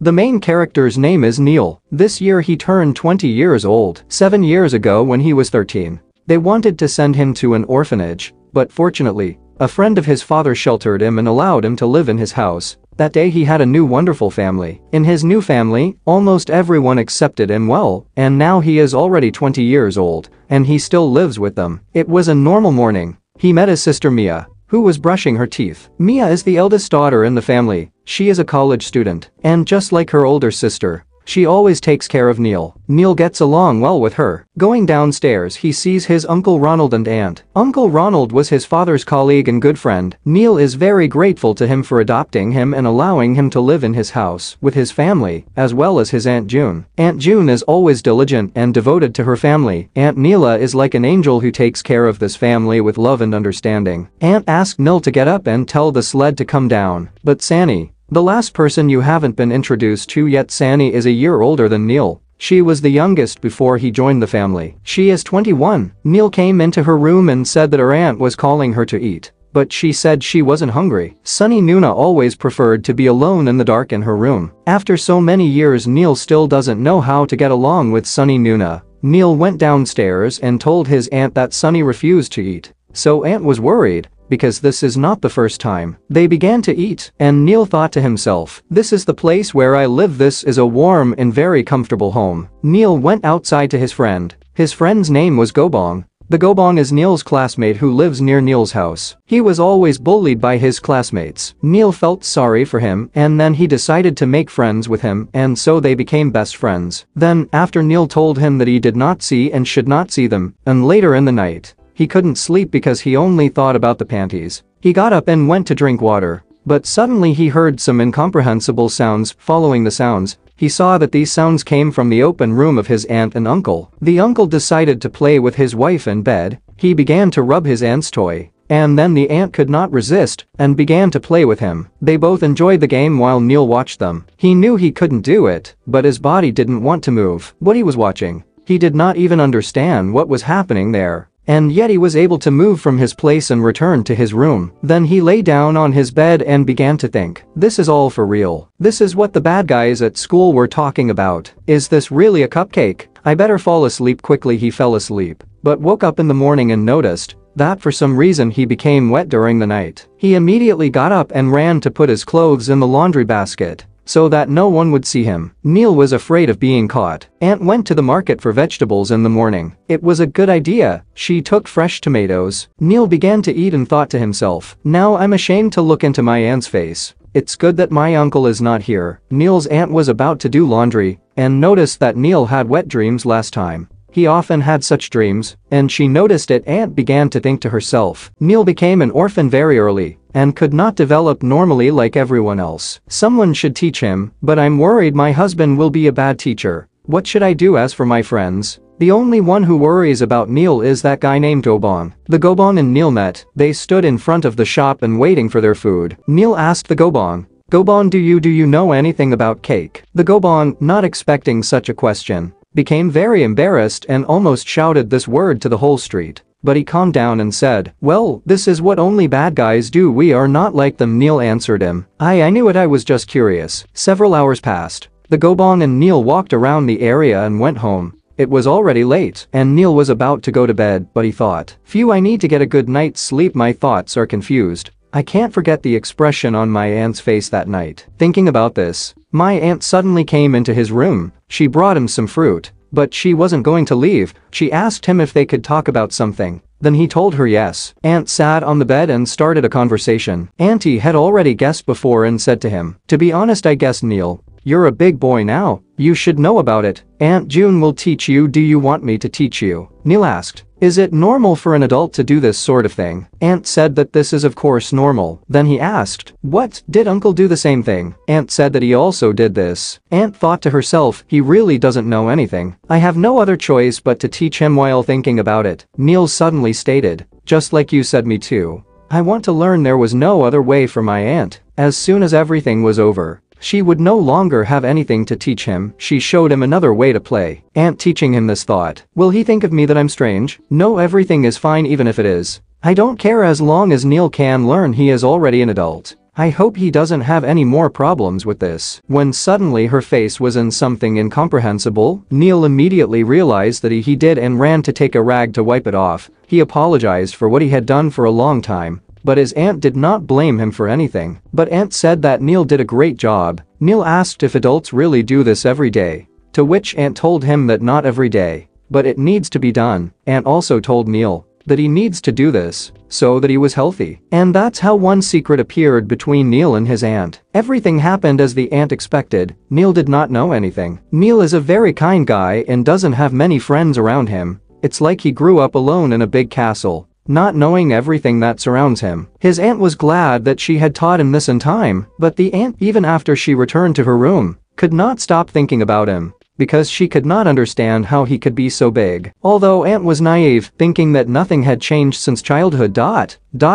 The main character's name is Neil. This year he turned 20 years old. 7 years ago when he was 13. They wanted to send him to an orphanage, but fortunately, a friend of his father sheltered him and allowed him to live in his house. That day he had a new wonderful family. In his new family, almost everyone accepted him well, and now he is already 20 years old, and he still lives with them. It was a normal morning. He met his sister Mia, who was brushing her teeth. Mia is the eldest daughter in the family. She is a college student, and just like her older sister, she always takes care of Neil. Neil gets along well with her. Going downstairs he sees his Uncle Ronald and aunt. Uncle Ronald was his father's colleague and good friend. Neil is very grateful to him for adopting him and allowing him to live in his house with his family, as well as his Aunt June. Aunt June is always diligent and devoted to her family. Aunt Neela is like an angel who takes care of this family with love and understanding. Aunt asked Neil to get up and tell the sled to come down, but Sanny, the last person you haven't been introduced to yet, Sanny is a year older than Neil. She was the youngest before he joined the family. She is 21. Neil came into her room and said that her aunt was calling her to eat, but she said she wasn't hungry. Sunny Nuna always preferred to be alone in the dark in her room. After so many years, Neil still doesn't know how to get along with Sunny Nuna. Neil went downstairs and told his aunt that Sunny refused to eat. So aunt was worried, because this is not the first time. They began to eat, and Neil thought to himself, this is the place where I live. This is a warm and very comfortable home. Neil went outside to his friend. His friend's name was Gobong. The Gobong is Neil's classmate who lives near Neil's house. He was always bullied by his classmates. Neil felt sorry for him, and then he decided to make friends with him, and so they became best friends. Then, after Neil told him that he did not see and should not see them, and later in the night, he couldn't sleep because he only thought about the panties. He got up and went to drink water, but suddenly he heard some incomprehensible sounds. Following the sounds, he saw that these sounds came from the open room of his aunt and uncle. The uncle decided to play with his wife in bed. He began to rub his aunt's toy, and then the aunt could not resist and began to play with him. They both enjoyed the game while Neil watched them. He knew he couldn't do it, but his body didn't want to move. What he was watching, he did not even understand what was happening there. And yet he was able to move from his place and return to his room. Then he lay down on his bed and began to think, this is all for real. This is what the bad guys at school were talking about. Is this really a cupcake? I better fall asleep quickly. He fell asleep, but woke up in the morning and noticed that for some reason he became wet during the night. He immediately got up and ran to put his clothes in the laundry basket so that no one would see him. Neil was afraid of being caught. Aunt went to the market for vegetables in the morning. It was a good idea. She took fresh tomatoes. Neil began to eat and thought to himself, now I'm ashamed to look into my aunt's face. It's good that my uncle is not here. Neil's aunt was about to do laundry and noticed that Neil had wet dreams last time. He often had such dreams, and she noticed it. Aunt began to think to herself, Neil became an orphan very early and could not develop normally like everyone else. Someone should teach him, but I'm worried my husband will be a bad teacher. What should I do? As for my friends, the only one who worries about Neil is that guy named Gobong. The Gobong and Neil met. They stood in front of the shop and waiting for their food. Neil asked the Gobong, Gobong, do you know anything about cake? The Gobong, not expecting such a question, became very embarrassed and almost shouted this word to the whole street. But he calmed down and said, well, this is what only bad guys do. We are not like them. Neil answered him, I knew it. I was just curious. Several hours passed. The Gobong and Neil walked around the area and went home. It was already late, and Neil was about to go to bed, but he thought, phew, I need to get a good night's sleep. My thoughts are confused. I can't forget the expression on my aunt's face that night. Thinking about this, my aunt suddenly came into his room. She brought him some fruit, but she wasn't going to leave. She asked him if they could talk about something. Then he told her yes. Aunt sat on the bed and started a conversation. Auntie had already guessed before and said to him, to be honest, I guess Neil, you're a big boy now. You should know about it. Aunt June will teach you. Do you want me to teach you? Neil asked. Is it normal for an adult to do this sort of thing? Aunt said that this is of course normal. Then he asked, what, did uncle do the same thing? Aunt said that he also did this. Aunt thought to herself, he really doesn't know anything. I have no other choice but to teach him. While thinking about it, Neil suddenly stated, just like you said, me too. I want to learn. There was no other way for my aunt. As soon as everything was over, she would no longer have anything to teach him. She showed him another way to play. Aunt teaching him this thought. Will he think of me that I'm strange? No, everything is fine even if it is. I don't care as long as Neil can learn. He is already an adult. I hope he doesn't have any more problems with this. When suddenly her face was in something incomprehensible, Neil immediately realized that he did and ran to take a rag to wipe it off. He apologized for what he had done for a long time, but his aunt did not blame him for anything. But aunt said that Neil did a great job. Neil asked if adults really do this every day, to which aunt told him that not every day, but it needs to be done. Aunt also told Neil that he needs to do this so that he was healthy. And that's how one secret appeared between Neil and his aunt. Everything happened as the aunt expected. Neil did not know anything. Neil is a very kind guy and doesn't have many friends around him. It's like he grew up alone in a big castle, not knowing everything that surrounds him. His aunt was glad that she had taught him this in time, but the aunt, even after she returned to her room, could not stop thinking about him, because she could not understand how he could be so big. Although aunt was naive, thinking that nothing had changed since childhood.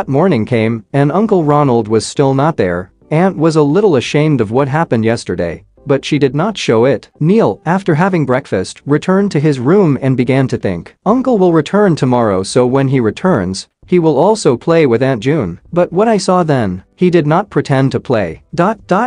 Morning came, and Uncle Ronald was still not there. Aunt was a little ashamed of what happened yesterday, but she did not show it. Neil, after having breakfast, returned to his room and began to think. Uncle will return tomorrow, so when he returns, he will also play with Aunt June. But what I saw then, he did not pretend to play.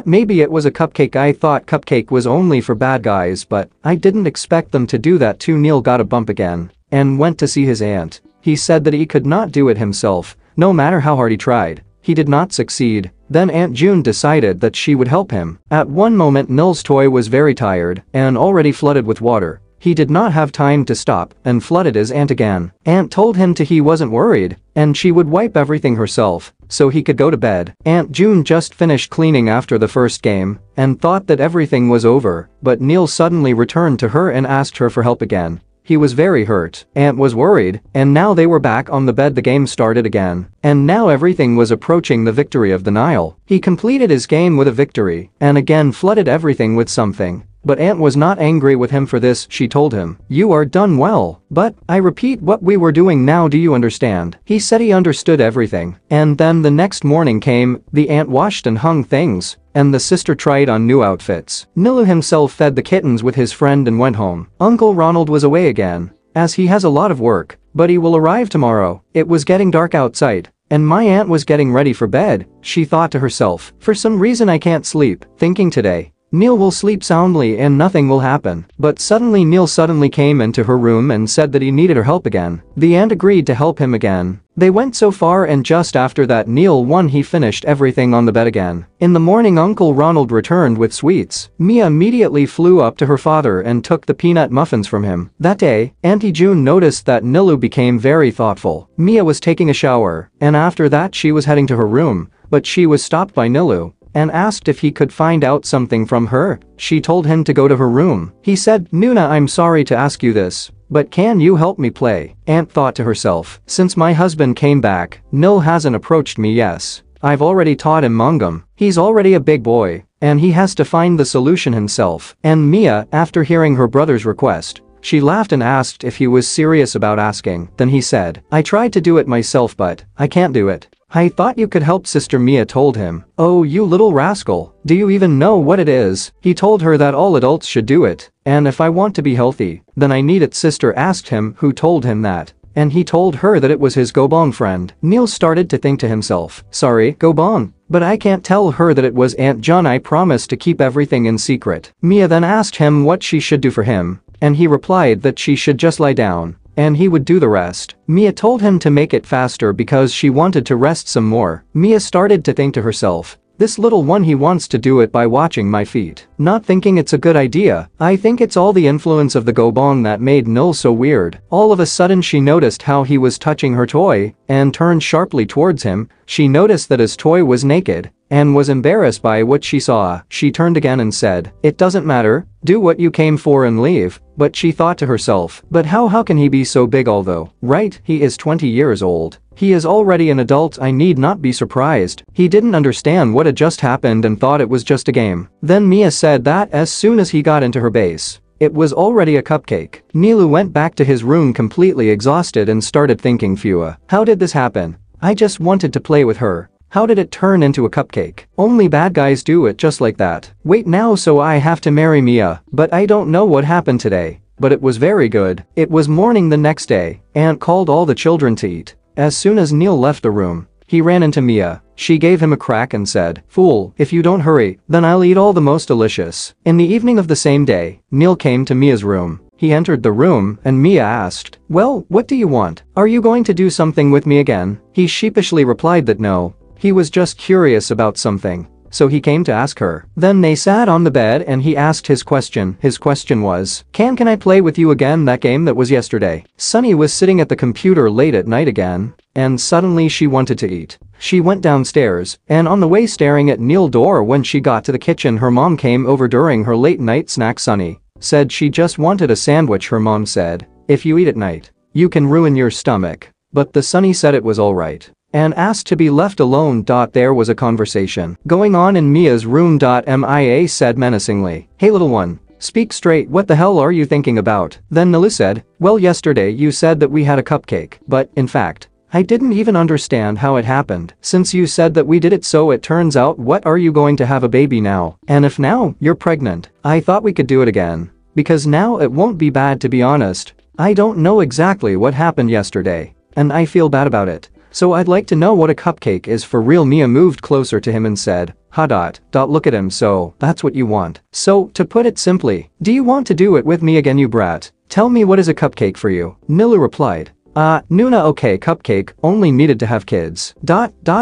Maybe it was a cupcake. I thought cupcake was only for bad guys, but I didn't expect them to do that too. Neil got a bump again and went to see his aunt. He said that he could not do it himself, no matter how hard he tried. He did not succeed. Then Aunt June decided that she would help him. At one moment Neil's toy was very tired and already flooded with water. He did not have time to stop and flooded his aunt again. Aunt told him he wasn't worried and she would wipe everything herself so he could go to bed. Aunt June just finished cleaning after the first game and thought that everything was over, but Neil suddenly returned to her and asked her for help again. He was very hurt. Aunt was worried, and now they were back on the bed. The game started again, and now everything was approaching the victory of the Nile. He completed his game with a victory and again flooded everything with something. But Aunt was not angry with him for this. She told him, "You are done well, but I repeat what we were doing now. Do you understand?" He said he understood everything. And then the next morning came, the aunt washed and hung things, and the sister tried on new outfits. Nilu himself fed the kittens with his friend and went home. Uncle Ronald was away again, as he has a lot of work, but he will arrive tomorrow. It was getting dark outside, and my aunt was getting ready for bed. She thought to herself, for some reason I can't sleep, thinking today Neil will sleep soundly and nothing will happen. But suddenly Neil came into her room and said that he needed her help again. The aunt agreed to help him again. They went so far, and just after that Neil won. He finished everything on the bed again. In the morning Uncle Ronald returned with sweets. Mia immediately flew up to her father and took the peanut muffins from him. That day, Auntie June noticed that Nilu became very thoughtful. Mia was taking a shower, and after that she was heading to her room, but she was stopped by Nilu and asked if he could find out something from her. She told him to go to her room. He said, "Nuna, I'm sorry to ask you this, but can you help me play?" Aunt thought to herself, since my husband came back, Nil hasn't approached me. Yes, I've already taught him mangam. He's already a big boy, and he has to find the solution himself. And Mia, after hearing her brother's request, she laughed and asked if he was serious about asking. Then he said, "I tried to do it myself, but I can't do it. I thought you could help." Sister Mia told him, "Oh, you little rascal, do you even know what it is?" He told her that all adults should do it, and if I want to be healthy, then I need it. Sister asked him who told him that, and he told her that it was his Gobong friend. Neil started to think to himself, sorry, Gobong, but I can't tell her that it was Aunt John. I promised to keep everything in secret. Mia then asked him what she should do for him, and he replied that she should just lie down and he would do the rest. Mia told him to make it faster because she wanted to rest some more. Mia started to think to herself, this little one, he wants to do it by watching my feet. Not thinking it's a good idea. I think it's all the influence of the Gobong that made Nil so weird. All of a sudden she noticed how he was touching her toy and turned sharply towards him. She noticed that his toy was naked and was embarrassed by what she saw. She turned again and said, "It doesn't matter, do what you came for and leave." But she thought to herself, but how can he be so big? Although, right, he is 20 years old. He is already an adult. I need not be surprised. He didn't understand what had just happened and thought it was just a game. Then Mia said that as soon as he got into her base, it was already a cupcake. Nilu went back to his room completely exhausted and started thinking, Fua, how did this happen? I just wanted to play with her. How did it turn into a cupcake? Only bad guys do it just like that. Wait now, so I have to marry Mia, but I don't know what happened today, but it was very good. It was morning the next day. Aunt called all the children to eat. As soon as Neil left the room, he ran into Mia. She gave him a crack and said, "Fool, if you don't hurry, then I'll eat all the most delicious." In the evening of the same day, Neil came to Mia's room. He entered the room and Mia asked, "Well, what do you want? Are you going to do something with me again?" He sheepishly replied that no. He was just curious about something. So he came to ask her. Then they sat on the bed and he asked his question. His question was, Can I play with you again that game that was yesterday?" Sunny was sitting at the computer late at night again. And suddenly she wanted to eat. She went downstairs and on the way staring at Neil's door when she got to the kitchen her mom came over during her late night snack. Sunny said she just wanted a sandwich. Her mom said, "If you eat at night, you can ruin your stomach." But the Sunny said it was alright and asked to be left alone. There was a conversation going on in Mia's room. Mia said menacingly, "Hey little one, speak straight, what the hell are you thinking about?" Then Nilu said, "Well, yesterday you said that we had a cupcake, but in fact, I didn't even understand how it happened. Since you said that we did it, so it turns out, what are you going to have a baby now? And if now you're pregnant, I thought we could do it again. Because now it won't be bad, to be honest. I don't know exactly what happened yesterday, and I feel bad about it. So I'd like to know what a cupcake is for real." Mia moved closer to him and said, Look at him, so that's what you want. So, to put it simply, do you want to do it with me again, you brat? Tell me, what is a cupcake for you?" Nilu replied, Nuna, okay, cupcake, only needed to have kids.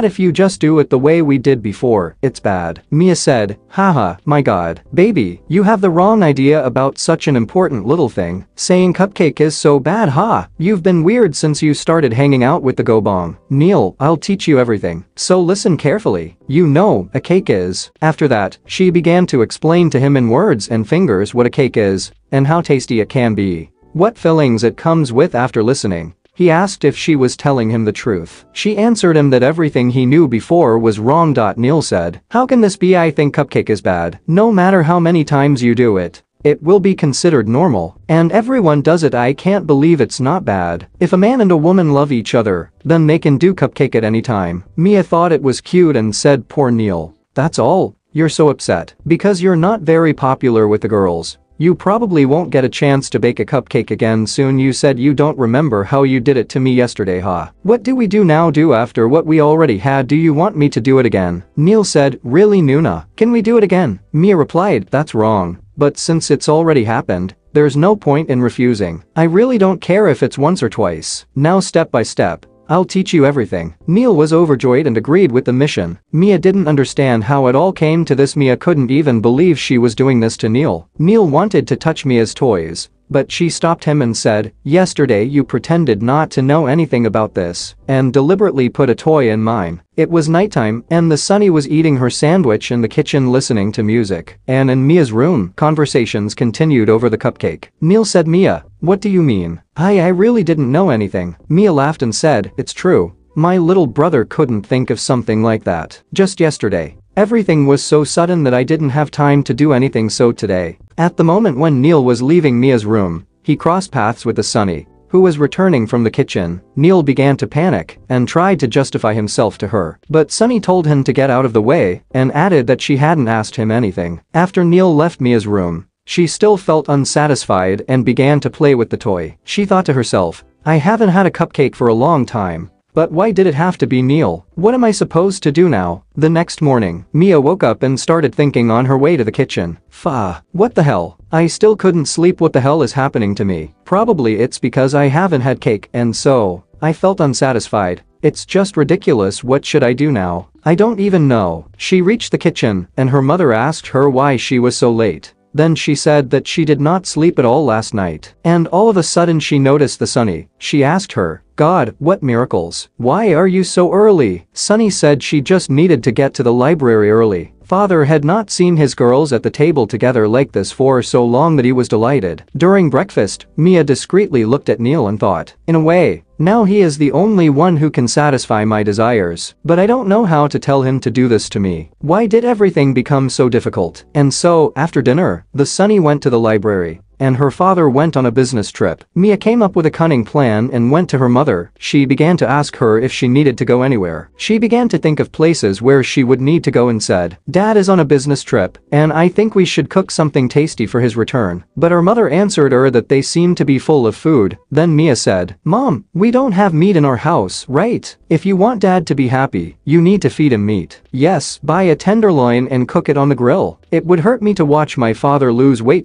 If you just do it the way we did before, it's bad." Mia said, "Haha, my god, baby, you have the wrong idea about such an important little thing. Saying cupcake is so bad, ha, you've been weird since you started hanging out with the gobong. Neil, I'll teach you everything. So listen carefully. You know, a cake is." After that, she began to explain to him in words and fingers what a cake is, and how tasty it can be. What fillings it comes with. After listening, he asked if she was telling him the truth. She answered him that everything he knew before was wrong. Neil said, "How can this be? I think cupcake is bad. No matter how many times you do it, it will be considered normal, and everyone does it. I can't believe it's not bad. If a man and a woman love each other, then they can do cupcake at any time." Mia thought it was cute and said, "Poor Neil. That's all? You're so upset because you're not very popular with the girls. You probably won't get a chance to bake a cupcake again soon. You said you don't remember how you did it to me yesterday, huh? What do we do now? Do after what we already had? Do you want me to do it again?" Neil said, "Really, Nuna? Can we do it again?" Mia replied, "That's wrong. But since it's already happened, there's no point in refusing. I really don't care if it's once or twice. Now step by step, I'll teach you everything." Neil was overjoyed and agreed with the mission. Mia didn't understand how it all came to this. Mia couldn't even believe she was doing this to Neil. Neil wanted to touch Mia's toys, but she stopped him and said, "Yesterday you pretended not to know anything about this and deliberately put a toy in mine." It was nighttime and the Sunny was eating her sandwich in the kitchen listening to music. And in Mia's room, conversations continued over the cupcake. Neil said, "Mia, what do you mean? I really didn't know anything." Mia laughed and said, "It's true. My little brother couldn't think of something like that. Just yesterday, everything was so sudden that I didn't have time to do anything. So today." At the moment when Neil was leaving Mia's room, he crossed paths with the Sunny, who was returning from the kitchen. Neil began to panic and tried to justify himself to her. But Sunny told him to get out of the way and added that she hadn't asked him anything. After Neil left Mia's room, she still felt unsatisfied and began to play with the toy. She thought to herself, "I haven't had a cupcake for a long time. But why did it have to be Neil? What am I supposed to do now?" The next morning, Mia woke up and started thinking on her way to the kitchen. What the hell? I still couldn't sleep. What the hell is happening to me? Probably it's because I haven't had cake and so I felt unsatisfied. It's just ridiculous. What should I do now? I don't even know. She reached the kitchen and her mother asked her why she was so late. Then she said that she did not sleep at all last night. And all of a sudden she noticed the Sunny. She asked her, "God, what miracles? Why are you so early?" Sunny said she just needed to get to the library early. Father had not seen his girls at the table together like this for so long that he was delighted. During breakfast, Mia discreetly looked at Neil and thought, "In a way, now he is the only one who can satisfy my desires. But I don't know how to tell him to do this to me. Why did everything become so difficult?" And so, after dinner, the Sunny went to the library and her father went on a business trip. Mia came up with a cunning plan and went to her mother. She began to ask her if she needed to go anywhere. She began to think of places where she would need to go and said, "Dad is on a business trip, and I think we should cook something tasty for his return." But her mother answered her that they seemed to be full of food. Then Mia said, "Mom, we don't have meat in our house, right? If you want Dad to be happy, you need to feed him meat. Yes, buy a tenderloin and cook it on the grill. It would hurt me to watch my father lose weight.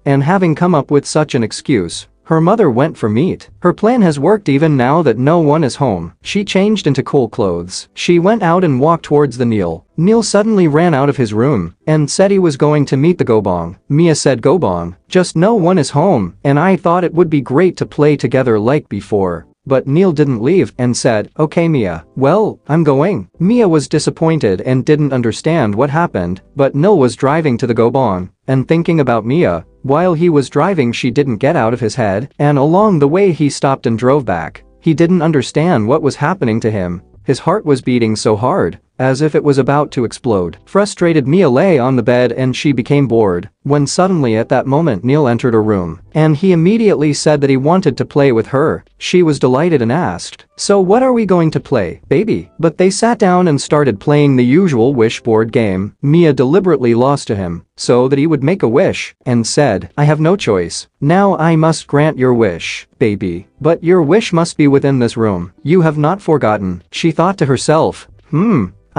And having come up with such an excuse, her mother went for meat. Her plan has worked even now that no one is home. She changed into cool clothes. She went out and walked towards the Neil. Neil suddenly ran out of his room and said he was going to meet the Gobong. Mia said, "Gobong, just no one is home and I thought it would be great to play together like before." But Neil didn't leave and said, "Okay Mia, well, I'm going." Mia was disappointed and didn't understand what happened, but Neil was driving to the Gobong and thinking about Mia. While he was driving, she didn't get out of his head, and along the way he stopped and drove back. He didn't understand what was happening to him. His heart was beating so hard, as if it was about to explode. Frustrated, Mia lay on the bed and she became bored, when suddenly at that moment Neil entered her room, and he immediately said that he wanted to play with her. She was delighted and asked, "So what are we going to play, baby?" But they sat down and started playing the usual wish board game. Mia deliberately lost to him, so that he would make a wish, and said, "I have no choice. Now I must grant your wish, baby. But your wish must be within this room. You have not forgotten." She thought to herself,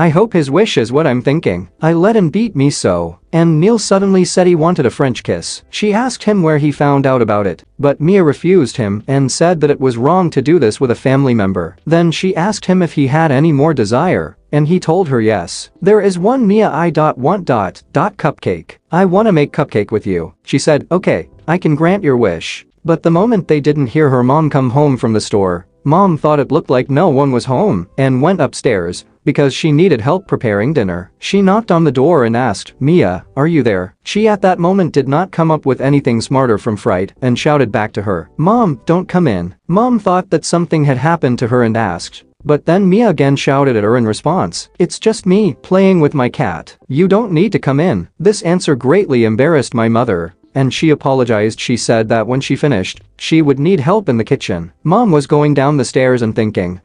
I hope his wish is what I'm thinking. I let him beat me so. And Neil suddenly said he wanted a French kiss. She asked him where he found out about it, but Mia refused him and said that it was wrong to do this with a family member. Then she asked him if he had any more desire, and he told her yes. "There is one Mia I want cupcake. I wanna make cupcake with you." She said, "Okay, I can grant your wish." But the moment they didn't hear her mom come home from the store, Mom thought it looked like no one was home and went upstairs because she needed help preparing dinner. She knocked on the door and asked, "Mia, are you there?" She at that moment did not come up with anything smarter from fright and shouted back to her, "Mom, don't come in." Mom thought that something had happened to her and asked, but then Mia again shouted at her in response, "It's just me playing with my cat. You don't need to come in." This answer greatly embarrassed my mother, and she apologized. She said that when she finished, she would need help in the kitchen. Mom was going down the stairs and thinking,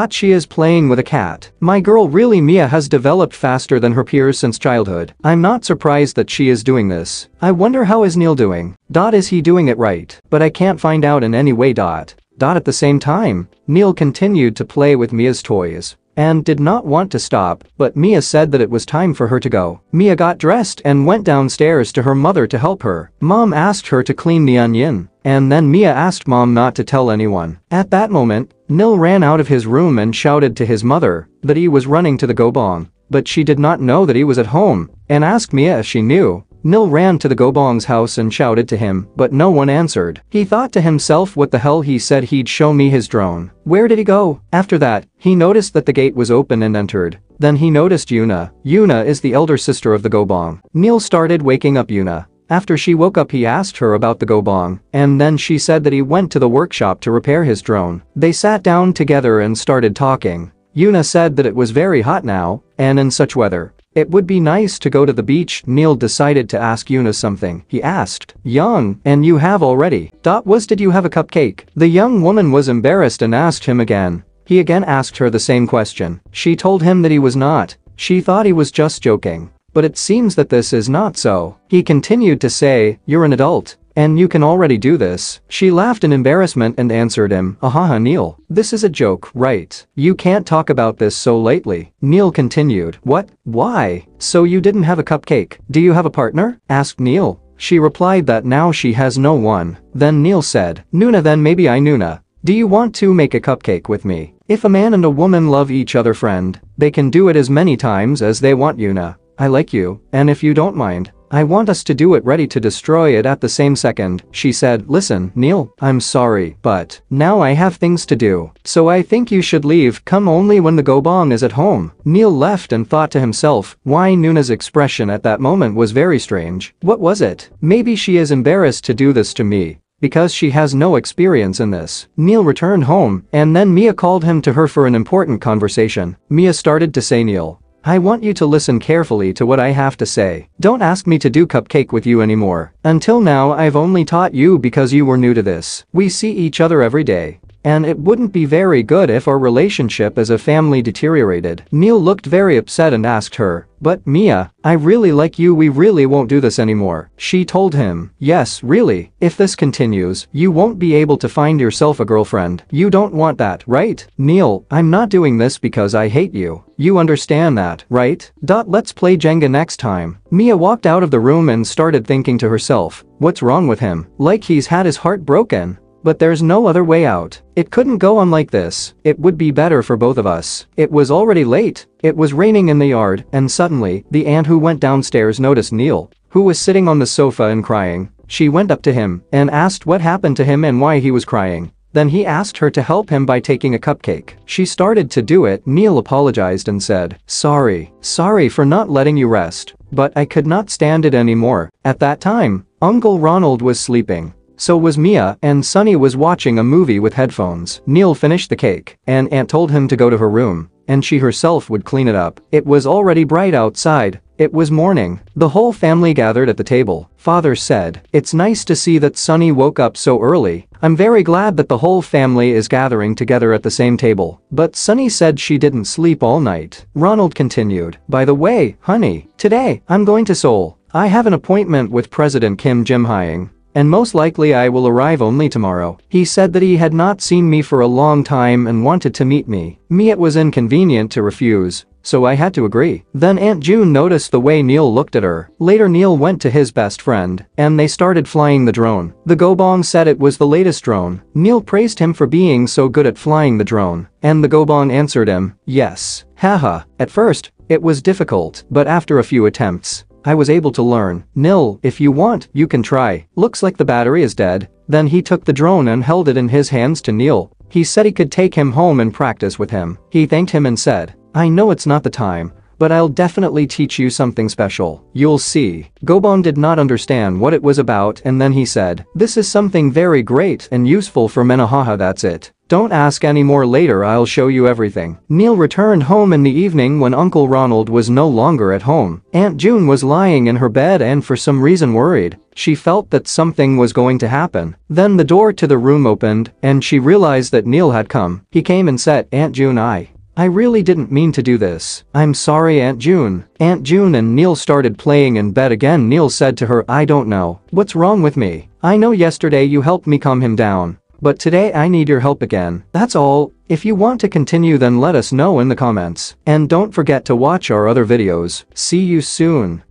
she is playing with a cat. My girl really Mia has developed faster than her peers since childhood. I'm not surprised that she is doing this. I wonder how is Neil doing? Is he doing it right? But I can't find out in any way. At the same time, Neil continued to play with Mia's toys and did not want to stop, but Mia said that it was time for her to go. Mia got dressed and went downstairs to her mother to help her. Mom asked her to clean the onion, and then Mia asked Mom not to tell anyone. At that moment, Neil ran out of his room and shouted to his mother that he was running to the Gobong, but she did not know that he was at home and asked Mia if she knew. Neil ran to the Gobong's house and shouted to him, but no one answered. He thought to himself, what the hell, he said he'd show me his drone. Where did he go? After that, he noticed that the gate was open and entered. Then he noticed Yuna. Yuna is the elder sister of the Gobong. Neil started waking up Yuna. After she woke up, he asked her about the Gobong, and then she said that he went to the workshop to repair his drone. They sat down together and started talking. Yuna said that it was very hot now, and in such weather, it would be nice to go to the beach. Neil decided to ask Yuna something. He asked, "Young, and you have already. Did you have a cupcake?" The young woman was embarrassed and asked him again. He again asked her the same question. She told him that he was not. She thought he was just joking. But it seems that this is not so. He continued to say, "You're an adult, and you can already do this." She laughed in embarrassment and answered him, "Ahaha Neil, this is a joke, right? You can't talk about this so lightly." Neil continued, "What? Why? So you didn't have a cupcake? Do you have a partner?" asked Neil. She replied that now she has no one. Then Neil said, "Nuna, then maybe I Nuna. Do you want to make a cupcake with me? If a man and a woman love each other, friend, they can do it as many times as they want. Yuna, I like you, and if you don't mind, I want us to do it, ready to destroy it at the same second." She said, "Listen, Neil, I'm sorry, but now I have things to do, so I think you should leave. Come only when the Gobong is at home." Neil left and thought to himself, why Nuna's expression at that moment was very strange. What was it? Maybe she is embarrassed to do this to me because she has no experience in this. Neil returned home, and then Mia called him to her for an important conversation. Mia started to say, "Neil, I want you to listen carefully to what I have to say. Don't ask me to do cupcake with you anymore. Until now I've only taught you because you were new to this. We see each other every day. And it wouldn't be very good if our relationship as a family deteriorated. Neil looked very upset and asked her, "But Mia, I really like you, we really won't do this anymore." She told him, "Yes, really, if this continues, you won't be able to find yourself a girlfriend. You don't want that, right? Neil, I'm not doing this because I hate you. You understand that, right? Let's play Jenga next time." Mia walked out of the room and started thinking to herself, what's wrong with him? Like he's had his heart broken. But there's no other way out. It couldn't go on like this. It would be better for both of us. It was already late. It was raining in the yard, and suddenly, the aunt who went downstairs noticed Neil, who was sitting on the sofa and crying. She went up to him and asked what happened to him and why he was crying. Then he asked her to help him by taking a cupcake. She started to do it. Neil apologized and said, Sorry for not letting you rest. But I could not stand it anymore." At that time, Uncle Ronald was sleeping. So was Mia, and Sunny was watching a movie with headphones. Neil finished the cake, and Aunt told him to go to her room, and she herself would clean it up. It was already bright outside. It was morning. The whole family gathered at the table. Father said, "It's nice to see that Sunny woke up so early. I'm very glad that the whole family is gathering together at the same table." But Sunny said she didn't sleep all night. Ronald continued, "By the way, honey, today, I'm going to Seoul. I have an appointment with President Kim Jim-hying. And most likely I will arrive only tomorrow. He said that he had not seen me for a long time and wanted to meet me. It was inconvenient to refuse, so I had to agree." Then Aunt June noticed the way Neil looked at her. Later Neil went to his best friend, and they started flying the drone. The Gobong said it was the latest drone. Neil praised him for being so good at flying the drone, and the Gobong answered him, "Yes. Haha. At first, it was difficult, but after a few attempts, I was able to learn. Neil, if you want, you can try. Looks like the battery is dead." Then he took the drone and held it in his hands to Neil. He said he could take him home and practice with him. He thanked him and said, "I know it's not the time, but I'll definitely teach you something special. You'll see." Gobong did not understand what it was about, and then he said, "This is something very great and useful for men. Haha, that's it. Don't ask any more, later I'll show you everything." Neil returned home in the evening when Uncle Ronald was no longer at home. Aunt June was lying in her bed and for some reason worried. She felt that something was going to happen. Then the door to the room opened and she realized that Neil had come. He came and said, "Aunt June, I really didn't mean to do this. I'm sorry, Aunt June." Aunt June and Neil started playing in bed again. Neil said to her, "I don't know what's wrong with me. I know yesterday you helped me calm him down. But today I need your help again. That's all. If you want to continue, then let us know in the comments. And don't forget to watch our other videos. See you soon."